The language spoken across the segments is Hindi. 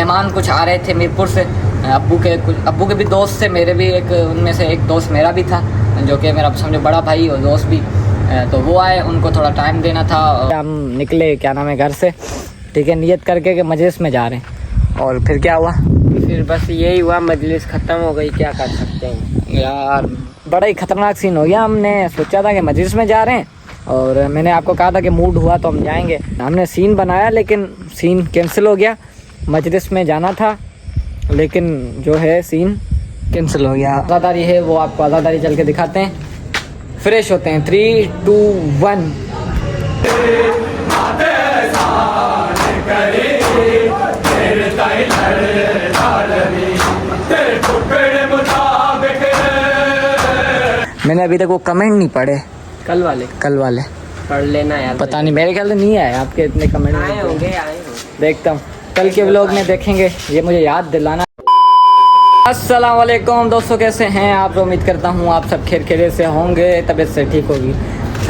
मेहमान कुछ आ रहे थे मीरपुर से, अब्बू के भी दोस्त थे, मेरे भी एक उनमें से एक दोस्त मेरा भी था जो कि मेरा समझो बड़ा भाई और दोस्त भी, तो वो आए, उनको थोड़ा टाइम देना था। हम निकले क्या नाम है घर से, ठीक है, नियत करके कि मजलिस में जा रहे हैं। और फिर क्या हुआ, फिर बस यही हुआ, मजलिस ख़त्म हो गई, क्या कर सकते हैं यार। बड़ा ही ख़तरनाक सीन हो गया। हमने सोचा था कि मजलिस में जा रहे हैं और मैंने आपको कहा था कि मूड हुआ तो हम जाएंगे, हमने सीन बनाया लेकिन सीन कैंसिल हो गया। मजलिस में जाना था लेकिन जो है सीन कैंसिल हो गया। आज़ादारी है वो आपको आज़ादारी चल के दिखाते हैं, फ्रेश होते हैं। 3, 2, 1। मैंने अभी तक वो कमेंट नहीं पढ़े, कल वाले पढ़ लेना यार, पता नहीं, मेरे ख्याल से नहीं आए आपके इतने कमेंट। आए होंगे। देखता हूँ कल के व्लॉग में देखेंगे, ये मुझे याद दिलाना। अस्सलाम वालेकुम दोस्तों, कैसे हैं आप? उम्मीद करता हूँ आप सब खैरियत से होंगे, तबीयत से ठीक होगी।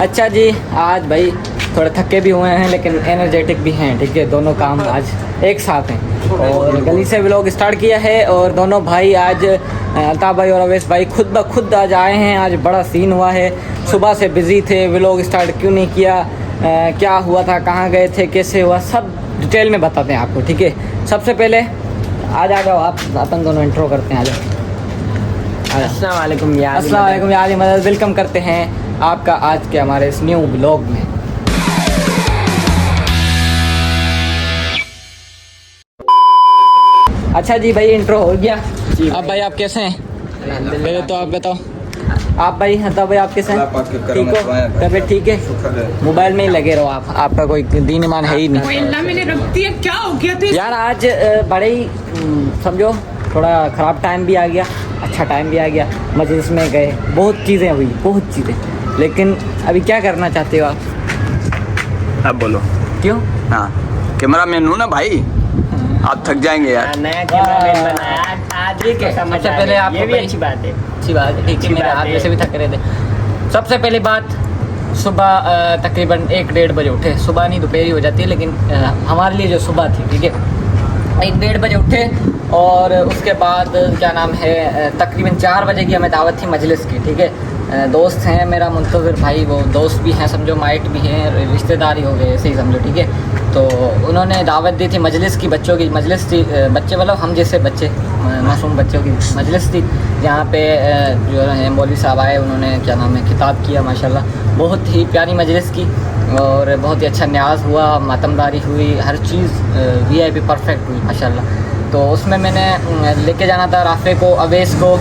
अच्छा जी, आज भाई थोड़े थके भी हुए हैं लेकिन एनर्जेटिक भी हैं, ठीक है, दोनों काम आज एक साथ हैं। और गली से व्लॉग स्टार्ट किया है और दोनों भाई आज अल्ताफ़ भाई और अवैस भाई खुद ब खुद आज आए हैं। आज बड़ा सीन हुआ है, सुबह से बिज़ी थे, व्लॉग स्टार्ट क्यों नहीं किया, क्या हुआ था, कहाँ गए थे, कैसे हुआ, सब डिटेल में बताते हैं आपको, ठीक है। सबसे पहले आज आ जाओ आप, अपन दोनों इंट्रो करते हैं। आ जाओ। अस्सलाम वालेकुम यार, अस्सलाम वालेकुम यार, मदद वेलकम करते हैं आपका आज के हमारे इस न्यू ब्लॉग में। अच्छा जी भाई, इंट्रो हो गया जी। अब भाई आप कैसे हैं? पहले तो आप बताओ, आप भाई हता भाई आप कैसे हैं? ठीक हो? तबीयत ठीक है? मोबाइल में ही लगे रहो आप, आपका कोई दीन ईमान है ही नहीं। मैंने रख दिया, क्या हो गया था यार आज बड़े ही समझो थोड़ा ख़राब टाइम भी आ गया, अच्छा टाइम भी आ गया। मजलिस में गए, बहुत चीज़ें हुई, बहुत चीज़ें, लेकिन अभी क्या करना चाहते हो आप? अब बोलो क्यों? हाँ, कैमरा मैन हूँ ना भाई, आप थक जाएंगे यार। नया कैमरामैन बनाया आज, ठीक है, समझ सबसे आ पहले गया। आपको ये भी भाई- अच्छी बात है। अच्छी बात है, ठीक है, मेरे हाथ वैसे भी थक रहे थे। सबसे पहली बात, सुबह तकरीबन 1-1:30 बजे उठे। सुबह नहीं, दोपहर ही हो जाती है, लेकिन हमारे लिए जो सुबह थी, ठीक है, 1-1:30 बजे उठे। और उसके बाद क्या नाम है, तकरीबन 4 बजे की हमें दावत थी मजलिस की, ठीक है। दोस्त हैं मेरा मुंतज़िर भाई, वो दोस्त भी हैं समझो, माइट भी हैं, रिश्तेदारी हो गए ऐसे ही समझो, ठीक है। तो उन्होंने दावत दी थी मजलिस की, बच्चों की मजलिस थी, बच्चे मतलब हम जैसे बच्चे, मासूम बच्चों की मजलिस थी, जहाँ पे जो है मौलवी साहब आए, उन्होंने क्या नाम है खिताब किया, माशाल्लाह बहुत ही प्यारी मजलिस की और बहुत ही अच्छा न्याज हुआ, मातमदारी हुई, हर चीज़ VIP परफेक्ट हुई माशाल्लाह। तो उसमें मैंने लेके जाना था राफ़े को, अवैस को,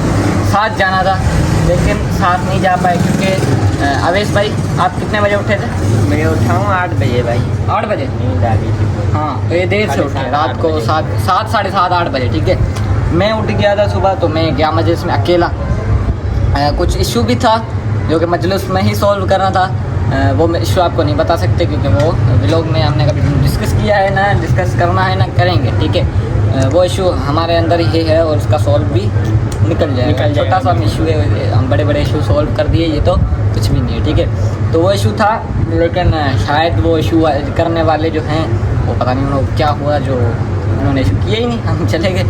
साथ जाना था, लेकिन साथ नहीं जा पाए क्योंकि अवैस भाई आप कितने बजे उठे थे? मैं उठा हूँ 8 बजे भाई, 8 बजे। नींद आ गई थी। हाँ, तो ये देर से उठे, 7:30 रात को 7, 7, 7:30, 8 बजे, ठीक है। मैं उठ गया था सुबह, तो मैं गया मजलिस में अकेला। कुछ इशू भी था जो कि मजलिस में ही सॉल्व करना था, वो मैं इशू आपको नहीं बता सकते क्योंकि वो व्लॉग में हमने कभी डिस्कस किया है ना, डिस्कस करना है ना करेंगे, ठीक है। वो इशू हमारे अंदर ही है और उसका सॉल्व भी निकल जाएगा। छोटा सा इशू है, हम बड़े बड़े इशू सॉल्व कर दिए, ये तो कुछ भी नहीं है, ठीक है। तो वो इशू था, लेकिन शायद वो इशू करने वाले जो हैं वो पता नहीं उन्होंने क्या हुआ, जो उन्होंने इशू किया ही नहीं, हम चले गए।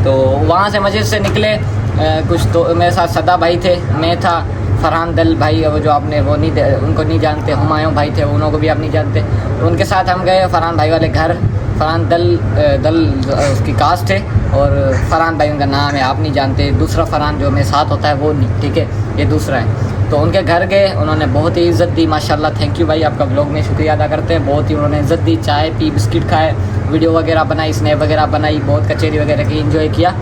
तो वहाँ से मस्जिद से निकले, कुछ तो मेरे साथ सदा भाई थे, मैं था, फरहान दल भाई, वो जो आपने वो नहीं, उनको नहीं जानते, हुमायूं भाई थे, उनको भी आप नहीं जानते, तो उनके साथ हम गए फरहान भाई वाले घर। फरहान दल उसकी कास्ट है और फरहान भाई उनका नाम है, आप नहीं जानते। दूसरा फरहान जो मेरे साथ होता है वो नहीं, ठीक है, ये दूसरा है। तो उनके घर गए, उन्होंने बहुत ही इज़्ज़त दी माशाल्लाह, थैंक यू भाई, आपका ब्लॉग में शुक्रिया अदा करते हैं। बहुत ही उन्होंने इज़्ज़त दी, चाय पी, बिस्किट खाए, वीडियो वगैरह बनाई, स्नैप वगैरह बनाई, बहुत कचेरी वगैरह की एंजॉय किया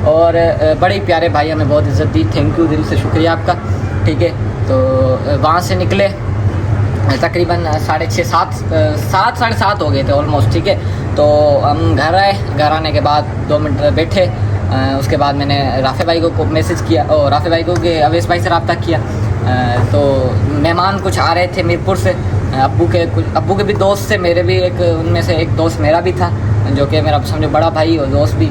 और बड़े ही प्यारे भाई, हमें बहुत इज़्ज़त दी, थैंक यू, दिल से शुक्रिया आपका, ठीक है। तो वहाँ से निकले तकरीबन 6:30, 7, 7:30 हो गए थे ऑलमोस्ट, ठीक है। तो हम घर आए, घर आने के बाद 2 मिनट बैठे, उसके बाद मैंने राफ़े भाई को मैसेज किया और राफ़े भाई को कि अवैस भाई से रब्ता किया। तो मेहमान कुछ आ रहे थे मीरपुर से, अब्बू के भी दोस्त थे, मेरे भी एक उनमें से एक दोस्त मेरा भी था जो कि मेरा समझो बड़ा भाई और दोस्त भी,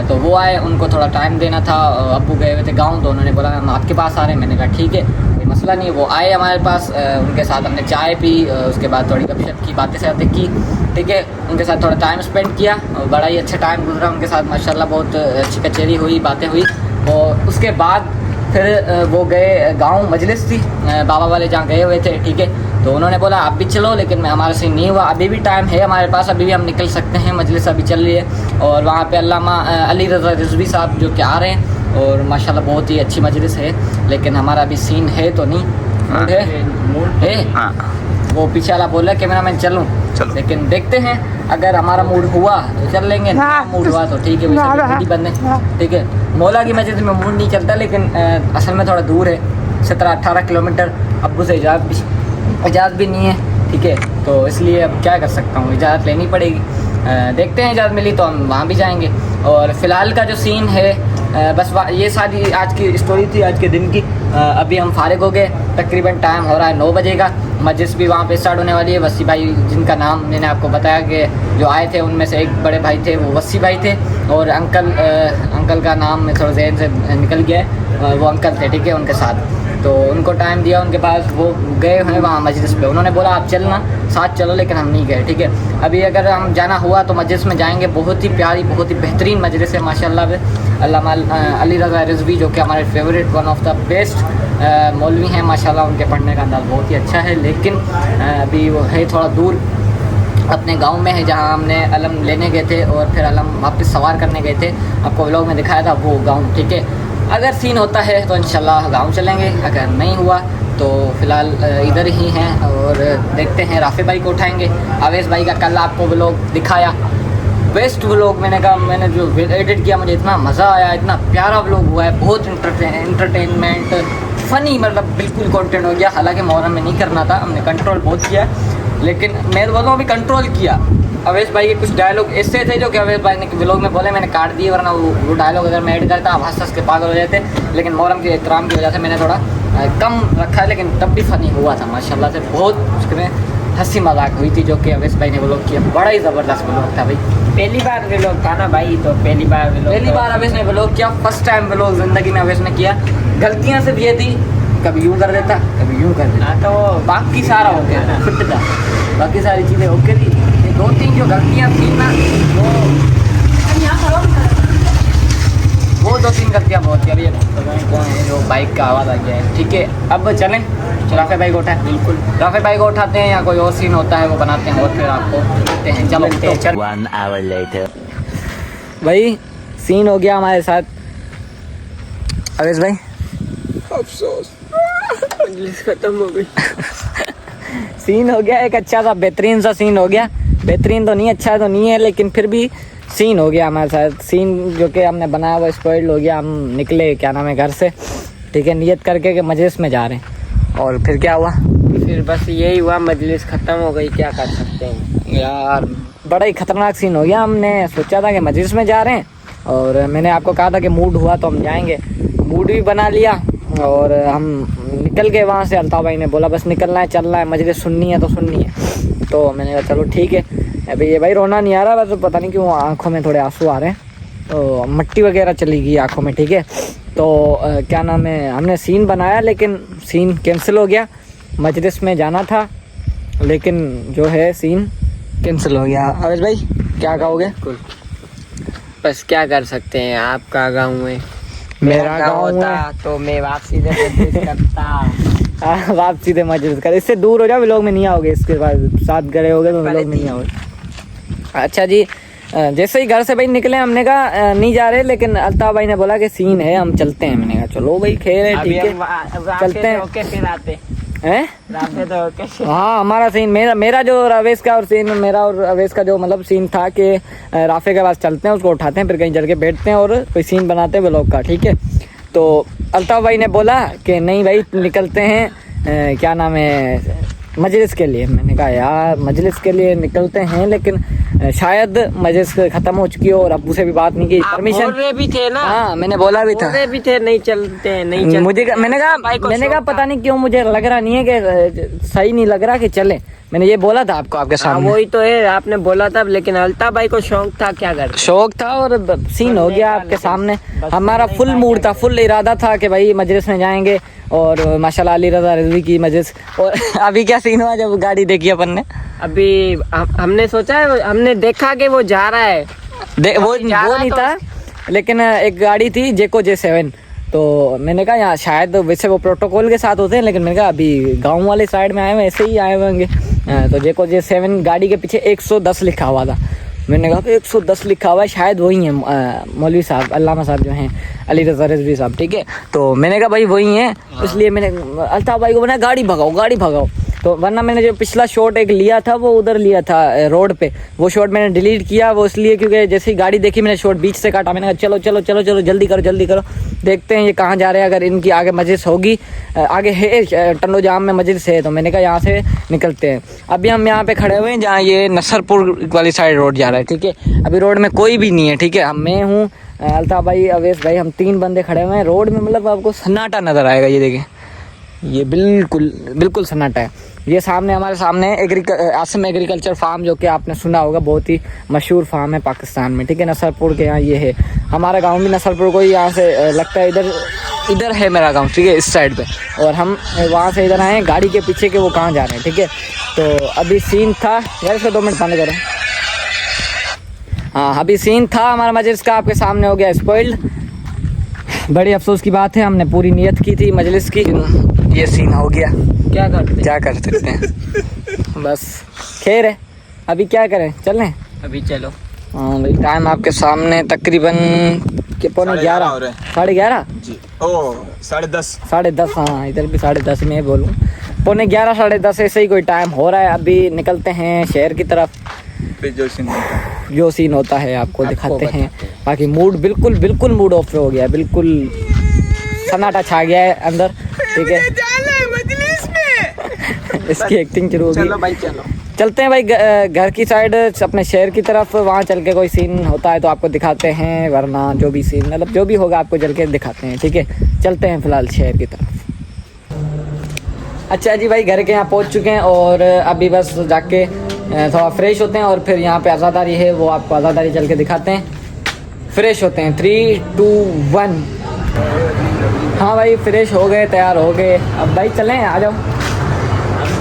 तो वो आए, उनको थोड़ा टाइम देना था। अब्बू गए हुए थे गाँव, तो उन्होंने बोला हम आपके पास आ रहे हैं, मैंने कहा ठीक है, कोई मसला मसला नहीं, वो आए हमारे पास, उनके साथ हमने चाय पी, उसके बाद थोड़ी गपशप की, बातें शातें की, ठीक है। उनके साथ थोड़ा टाइम स्पेंड किया और बड़ा ही अच्छा टाइम गुजरा उनके साथ माशाल्लाह। बहुत अच्छी कचेरी हुई, बातें हुई। और उसके बाद फिर वो गए गांव, मजलिस थी बाबा वाले जहाँ गए हुए थे, ठीक है। तो उन्होंने बोला आप भी चलो, लेकिन मैं हमारे से नहीं हुआ। अभी भी टाइम है हमारे पास, अभी भी हम निकल सकते हैं, मजलिस अभी चल रही है। और वहाँ पे अल्लामा अली रज़ा रिज़वी साहब जो कि आ रहे हैं, और माशाल्लाह बहुत ही अच्छी मजलिस है। लेकिन हमारा अभी सीन है तो नहीं, मूड है। हाँ वो पीछे वाला बोला कि मैं चलूँ, चलो। लेकिन देखते हैं, अगर हमारा मूड हुआ तो चल लेंगे, ना मूड हुआ तो ठीक है, वैसे भी बंद है, ठीक है। मौला की मस्जिद में मूड नहीं चलता, लेकिन असल में थोड़ा दूर है, 17-18 किलोमीटर। अब्बू से इजाज़त भी नहीं है, ठीक है। तो इसलिए अब क्या कर सकता हूँ, इजाज़त लेनी पड़ेगी। देखते हैं, इजाज़त मिली तो हम वहाँ भी जाएंगे। और फ़िलहाल का जो सीन है, बस ये सारी आज की स्टोरी थी, आज के दिन की। अभी हम फारिग हो गए, तकरीबन टाइम हो रहा है 9 बजे का। मस्जिद भी वहाँ पे स्टार्ट होने वाली है। वसी भाई, जिनका नाम मैंने आपको बताया कि जो आए थे उनमें से एक बड़े भाई थे, वो वसी भाई थे। और अंकल का नाम में थोड़ा जहन से निकल गया है, वो अंकल थे, ठीक है, उनके साथ। तो उनको टाइम दिया उनके पास, वो गए हैं वहाँ मजलिस पे। उन्होंने बोला आप चलना, साथ चलो, लेकिन हम नहीं गए, ठीक है। अभी अगर हम जाना हुआ तो मजलिस में जाएंगे। बहुत ही प्यारी, बहुत ही बेहतरीन मजलिस है माशाल्लाह। अल्लामा अली रज़ा रिज़वी जो कि हमारे favourite, one of the best मौलवी हैं माशाल्लाह। उनके पढ़ने का अंदाज़ बहुत ही अच्छा है, लेकिन अभी वो है थोड़ा दूर, अपने गांव में है, जहां हमने अलम लेने गए थे और फिर अलम वापस सवार करने गए थे। आपको व्लॉग में दिखाया था वो गांव, ठीक है। अगर सीन होता है तो इंशाल्लाह गांव चलेंगे, अगर नहीं हुआ तो फ़िलहाल इधर ही हैं। और देखते हैं, राफ़े भाई को उठाएंगे। अवेश भाई का कल आपको व्लॉग दिखाया, बेस्ट व्लॉग मैंने जो एडिट किया, मुझे इतना मज़ा आया, इतना प्यारा व्लॉग हुआ है, बहुत इंटरटेनमेंट फ़नी, मतलब बिल्कुल कंटेंट हो गया। हालांकि मुहर्रम में नहीं करना था, हमने कंट्रोल बहुत किया, लेकिन मैं बोलूँ अभी कंट्रोल किया। अवेश भाई के कुछ डायलॉग ऐसे थे जो कि अवेश भाई ने व्लॉग में बोले, मैंने काट दिए, वरना वो डायलॉग अगर मैं ऐड करता आप हंस के पागल हो जाते। लेकिन मुहर्रम के एहतराम की वजह से मैंने थोड़ा कम रखा है, लेकिन तब भी फ़नी हुआ था माशाल्लाह से। बहुत उसमें हंसी मजाक हुई थी, जो कि अवेश भाई ने व्लॉग किया, बड़ा ही ज़बरदस्त व्लॉग था भाई। पहली बार व्लॉग था ना भाई, तो पहली बार अवेश ने व्लॉग किया, फर्स्ट टाइम व्लॉग ज़िंदगी में अवेश ने किया। गलतियाँ सिर्फ ये थी, कभी यूँ कर देता, कभी यूँ कर देता, तो बाकी सारा हो गया फिट था, बाकी सारी चीज़ें ओके थी। 2-3 जो गलतियाँ थी ना, वो 2-3 गलतियाँ बहुत थी। अभी कौन है जो बाइक का आवाज़ आ गया है, ठीक है। अब चलें, राफ़े भाई को उठाएं, बिल्कुल राफ़े भाई को उठाते हैं, या कोई और सीन होता है वो बनाते हैं, और फिर आपको देखते हैं। चलो चल। 1 hour later. भाई सीन हो गया हमारे साथ, अवेश भाई अफसोस मजलिस खत्म हो गई। सीन हो गया, एक अच्छा सा बेहतरीन सा सीन हो गया। बेहतरीन तो नहीं, अच्छा तो नहीं है, लेकिन फिर भी सीन हो गया हमारे साथ। सीन जो कि हमने बनाया वो स्पॉइल्ड हो गया। हम निकले, क्या नाम है, घर से, ठीक है, नियत करके कि मजलिस में जा रहे हैं। और फिर क्या हुआ, फिर बस यही हुआ, मजलिस खत्म हो गई, क्या कर सकते हैं यार। बड़ा ही ख़तरनाक सीन हो गया। हमने सोचा था कि मजलिस में जा रहे हैं, और मैंने आपको कहा था कि मूड हुआ तो हम जाएंगे। मूड भी बना लिया और हम निकल गए वहाँ से। अल्ताफ़ भाई ने बोला बस निकलना है, चलना है, मजलिस सुननी है तो सुननी है। तो मैंने कहा चलो ठीक है। अभी ये भाई रोना नहीं आ रहा, बस पता नहीं क्यों आंखों में थोड़े आंसू आ रहे हैं, तो मट्टी वगैरह चली गई आंखों में, ठीक है। तो क्या नाम है, हमने सीन बनाया, लेकिन सीन कैंसिल हो गया। मजलिस में जाना था, लेकिन जो है सीन कैंसिल हो गया। अवेश भाई क्या कहोगे? बस क्या कर सकते हैं, आपका गाँव है, मेरा गाँव होता है तो मैं वापसी से मजलिस करता। वापसी से मजलिस कर, इससे दूर हो जाओ, व्लॉग में नहीं आओगे। इसके बाद साथ गए होगे तो व्लॉग में नहीं आओगे। अच्छा जी, जैसे ही घर से भाई निकले, हमने कहा नहीं जा रहे, लेकिन अल्ताफ़ भाई ने बोला कि सीन है, हम चलते हैं। मैंने कहा चलो भाई, खेल है, ठीक है, चलते हैं। ओके फिर आते हैं तो ओके। हाँ, हमारा सीन, मेरा जो अवेश का और सीन, मेरा और अवेश का जो मतलब सीन था कि राफ़े के पास चलते हैं, उसको उठाते हैं, फिर कहीं चल के बैठते हैं और कोई सीन बनाते हैं व्लॉग का, ठीक है। तो अल्ताफ़ भाई ने बोला कि नहीं भाई निकलते हैं, क्या नाम है, मजलिस के लिए। मैंने कहा यार मजलिस के लिए निकलते हैं, लेकिन शायद मजलिस ख़त्म हो चुकी हो, और अब्बू से भी बात नहीं की, परमिशन। बोल रहे भी थे ना, हाँ, मैंने बोला भी था, बोल रहे भी थे नहीं चलते हैं, नहीं चलते। मुझे मैंने कहा पता नहीं क्यों मुझे लग रहा नहीं है कि सही नहीं लग रहा कि चले। मैंने ये बोला था आपको, आपके सामने। वही तो है, आपने बोला था, लेकिन अल्ताफ़ भाई को शौक था, क्या कर, शौक था, और सीन हो गया आपके सामने। हमारा फुल मूड था, फुल इरादा था कि भाई मजलिस में जाएंगे, और माशाल्लाह अली रज़ा रिज़वी की मजलिस। और अभी क्या सीन हुआ जब गाड़ी देखी अपन ने? अभी हमने सोचा है, हमने देखा कि वो जा रहा है। वो नहीं था, लेकिन एक गाड़ी थी जेको J7, तो मैंने कहा यहाँ शायद वैसे वो प्रोटोकॉल के साथ होते हैं, लेकिन मैंने कहा अभी गांव वाले साइड में आए हुए ऐसे ही आए हुए होंगे। तो जेको J7 गाड़ी के पीछे 110 लिखा हुआ था। मैंने कहा 110 लिखा हुआ है, शायद वही है मौलवी साहब, अल्लामा साहब जो हैं, अली रज़ा रिज़वी साहब, ठीक है। तो मैंने कहा भाई वही है, इसलिए मैंने अल्ताफ़ भाई को बनाया गाड़ी भगाओ। तो वरना मैंने जो पिछला शॉट एक लिया था वो उधर लिया था रोड पे, वो शॉट मैंने डिलीट किया, वो इसलिए क्योंकि जैसे ही गाड़ी देखी मैंने शॉट बीच से काटा। मैंने कहा चलो जल्दी करो, देखते हैं ये कहाँ जा रहे हैं। अगर इनकी आगे मजलिस होगी, आगे है टन्नो जाम में मजलिस है, तो मैंने कहा यहाँ से निकलते हैं। अभी हम यहाँ पे खड़े हुए हैं जहाँ ये नसरपुर वाली साइड रोड जा रहा है, ठीक है। अभी रोड में कोई भी नहीं है, ठीक है। मैं हूँ, अल्ताफ़ भाई, अवैस भाई, हम 3 बंदे खड़े हुए हैं रोड में। मतलब आपको सन्नाटा नज़र आएगा, ये देखें, ये बिल्कुल सन्नाटा है। ये हमारे सामने आसिम एग्रीकल्चर फार्म, जो कि आपने सुना होगा, बहुत ही मशहूर फार्म है पाकिस्तान में, ठीक है। नसरपुर के यहाँ ये है। हमारा गांव भी नसरपुर को ही यहाँ से लगता है, इधर है मेरा गांव, ठीक है, इस साइड पे। और हम वहाँ से इधर आए हैं गाड़ी के पीछे के वो कहाँ जा रहे हैं, ठीक है। तो अभी सीन था यार, इसको 2 मिनट बंद करें। हाँ, अभी सीन था हमारा मजलिस का, आपके सामने हो गया स्पॉइल्ड। बड़ी अफसोस की बात है, हमने पूरी नियत की थी मजलिस की, ये सीन हो गया। क्या कर सकते हैं, बस खैर है। अभी क्या करें, चलें? अभी चलो। हाँ भाई, टाइम आपके सामने तकरीबन 11:30 11:30 जी। ओ 10:30 10:30। हाँ, इधर भी 10:30 में बोलूँ, 11:45 10:30 ऐसे ही कोई टाइम हो रहा है। अभी निकलते हैं शहर की तरफ, जो सीन होता है आपको दिखाते हैं। बाकी मूड बिल्कुल मूड ऑफ हो गया है, बिल्कुल सन्नाटा छा गया है अंदर, ठीक है। इसकी एक्टिंग शुरू होगी। चलो भाई चलो, चलते हैं भाई घर की साइड, अपने शहर की तरफ। वहाँ चल के कोई सीन होता है तो आपको दिखाते हैं, वरना जो भी सीन मतलब जो भी होगा आपको चल के दिखाते हैं, ठीक है। चलते हैं फिलहाल शहर की तरफ। अच्छा जी भाई, घर के यहाँ पहुँच चुके हैं और अभी बस जाके थोड़ा फ्रेश होते हैं और फिर यहाँ पे आज़ादारी है, वो आपको आज़ादारी चल के दिखाते हैं। फ्रेश होते हैं, 3 2 1। हाँ भाई, फ्रेश हो गए, तैयार हो गए। अब भाई चलें, आ जाओ।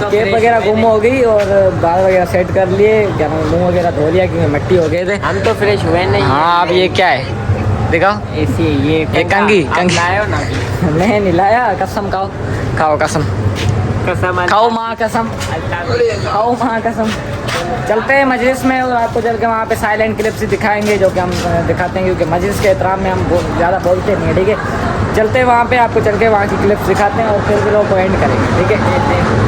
केप वगैरह गुम हो गई और बाल वगैरह सेट कर लिए, क्या नाम, मुँह वगैरह धो लिया क्योंकि मिट्टी हो गए थे। हम तो फ्रेश हुए नहीं। हाँ, अब ये क्या है दिखाओ। ऐसी ये कंगी लायो ना। मैं नहीं लाया, कसम खाओ कसम खाओ माँ कसम, खाओ माँ कसम। चलते हैं मजलिस में और आपको चल के वहाँ पे साइलेंट क्लिप्स दिखाएंगे, जो कि हम दिखाते हैं क्योंकि मजलिस के एहतराम में हम ज़्यादा बोलते नहीं है, ठीक है। चलते हैं वहाँ पे, आपको चल के वहाँ की क्लिप्स दिखाते हैं और फिर भी लोग को एंड करेंगे, ठीक है।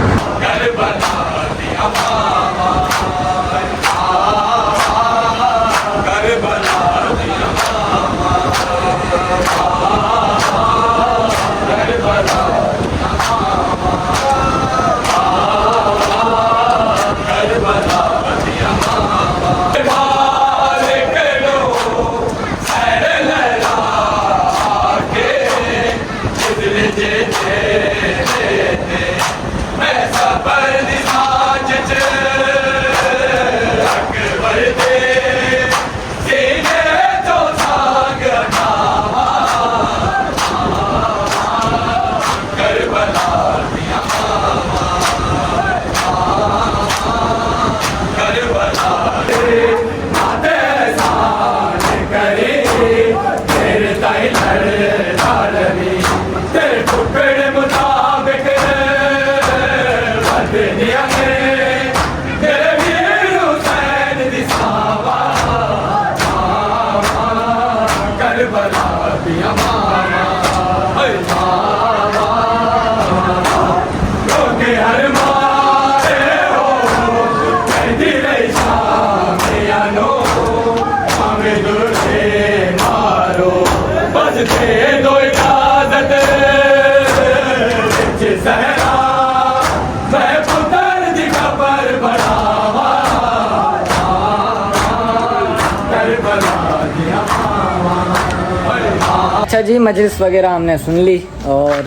अच्छा जी, मजलिस वगैरह हमने सुन ली और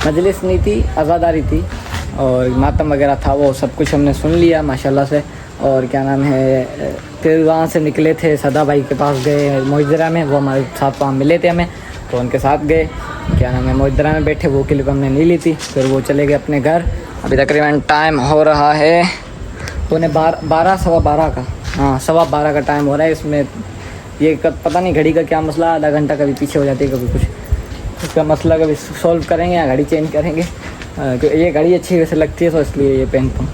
मजलिस नहीं थी, आज़ादारी थी और मातम वगैरह था, वो सब कुछ हमने सुन लिया माशाल्लाह से। और क्या नाम है, फिर वहाँ से निकले थे, सदा भाई के पास गए मोइज़रा में, वो हमारे साथ वहाँ मिले थे हमें, तो उनके साथ गए। क्या नाम है मोइद्रा में बैठे, वो क्लिप हमने नहीं ली थी, फिर वो चले गए अपने घर। अभी तकरीबन टाइम हो रहा है 12 सवा 12 का, हाँ 12:15 का टाइम हो रहा है। इसमें ये पता नहीं घड़ी का क्या मसला, आधा घंटा कभी पीछे हो जाती है कभी कुछ, इसका मसला कभी सॉल्व करेंगे या घड़ी चेंज करेंगे। ये घड़ी अच्छी वैसे लगती है तो इसलिए ये पहनता हूँ।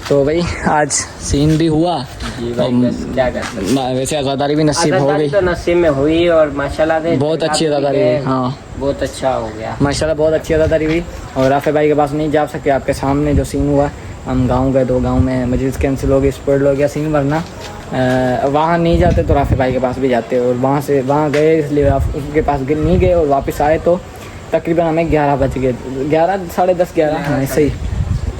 तो भाई आज सीन भी हुआ जी भाई, बस क्या कर सकते हैं। वैसे आज़ादारी भी नसीब हो गई, तो नसीब में हुई और माशाल्लाह से बहुत अच्छी आज़ादारी हुई। हाँ बहुत अच्छा हो गया माशाल्लाह, बहुत अच्छी आज़ादारी हुई। और राफे भाई के पास नहीं जा सके, आपके सामने जो सीन हुआ, हम गांव गए तो गांव में मजलिस कैंसिल हो गई, स्पॉइल हो गया सीन, वरना वहाँ नहीं जाते तो राफे भाई के पास भी जाते। और वहाँ गए इसलिए उसके पास नहीं गए, और वापस आए तो तकरीबन हमें 11 बज गए, 11 साढ़े 10 11 हाँ सही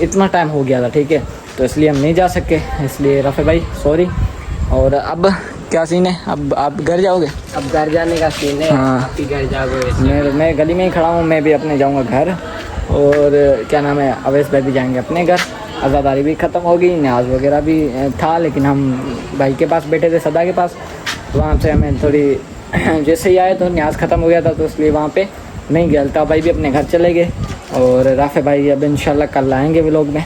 इतना टाइम हो गया था, ठीक है। तो इसलिए हम नहीं जा सके, इसलिए राफे भाई सॉरी। और अब क्या सीन है, अब आप घर जाओगे? अब घर जाने का सीन है। हाँ। आप ही घर जाओगे? मैं गली में ही खड़ा हूँ, मैं भी अपने जाऊँगा घर। और क्या नाम है अवैस भाई भी जाएंगे अपने घर। आज़ादारी भी ख़त्म हो गई, न्याज वगैरह भी था, लेकिन हम भाई के पास बैठे थे, सदा के पास। वहाँ से हमें थोड़ी जैसे ही आए तो न्याज ख़त्म हो गया था, तो इसलिए वहाँ पे नहीं गया। अल्ताफ़ भाई भी अपने घर चले गए, और राफे भाई अब इंशाल्लाह कल आएंगे व्लॉग में,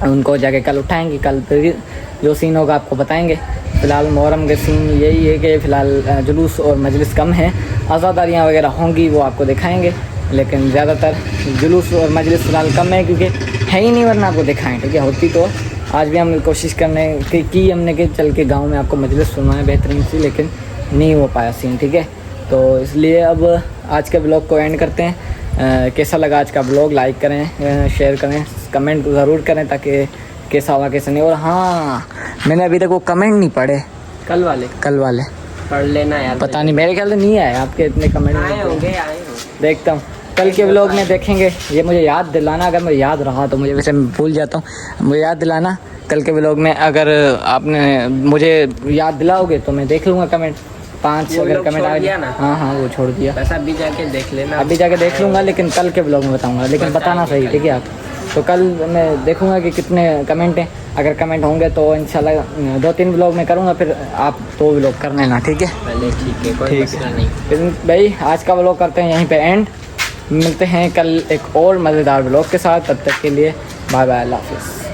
उनको जाके कल उठाएंगे, कल फिर जो सीन होगा आपको बताएंगे। फ़िलहाल मुहर्रम के सीन यही है कि फ़िलहाल जुलूस और मजलिस कम है, आज़ादारियाँ वगैरह होंगी वो आपको दिखाएंगे, लेकिन ज़्यादातर जुलूस और मजलिस फ़िलहाल कम है क्योंकि है ही नहीं, वरना आपको दिखाएं, ठीक है। होती तो आज भी हम कोशिश करने की हमने कि चल के गाँव में आपको मजलिस सुनवाएं बेहतरीन सी, लेकिन नहीं हो पाया सीन, ठीक है। तो इसलिए अब आज के ब्लॉग को एंड करते हैं। कैसा लगा आज का ब्लॉग, लाइक करें, शेयर करें, कमेंट ज़रूर करें ताकि कैसा हुआ कैसा नहीं। और हाँ, मैंने अभी तक वो कमेंट नहीं पढ़े, कल वाले पढ़ लेना यार। पता नहीं, मेरे ख्याल से नहीं आए आपके इतने कमेंट। आए होंगे। देखता हूँ कल के व्लॉग में देखेंगे। ये मुझे याद दिलाना, अगर मुझे याद रहा तो, मुझे वैसे मैं भूल जाता हूँ, मुझे याद दिलाना कल के व्लॉग में। अगर आपने मुझे याद दिलाओगे तो मैं देख लूँगा कमेंट, 5 अगर कमेंट आ गया ना। हाँ वो छोड़ दिया, बस अभी जाके देख लेना। अभी जाके देख लूँगा, लेकिन कल के व्लॉग में बताऊँगा, लेकिन बताना सही, ठीक है आप। तो कल मैं देखूँगा कि कितने कमेंट हैं, अगर कमेंट होंगे तो इंशाल्लाह 2-3 व्लॉग में करूँगा, फिर आप 2 व्लॉग कर लेना, ठीक है। पहले ठीक है, कोई मसला नहीं। फिर भाई आज का व्लॉग करते हैं यहीं पे एंड, मिलते हैं कल एक और मज़ेदार व्लॉग के साथ। तब तक के लिए बाय बाय, अल्लाह हाफ़िज़।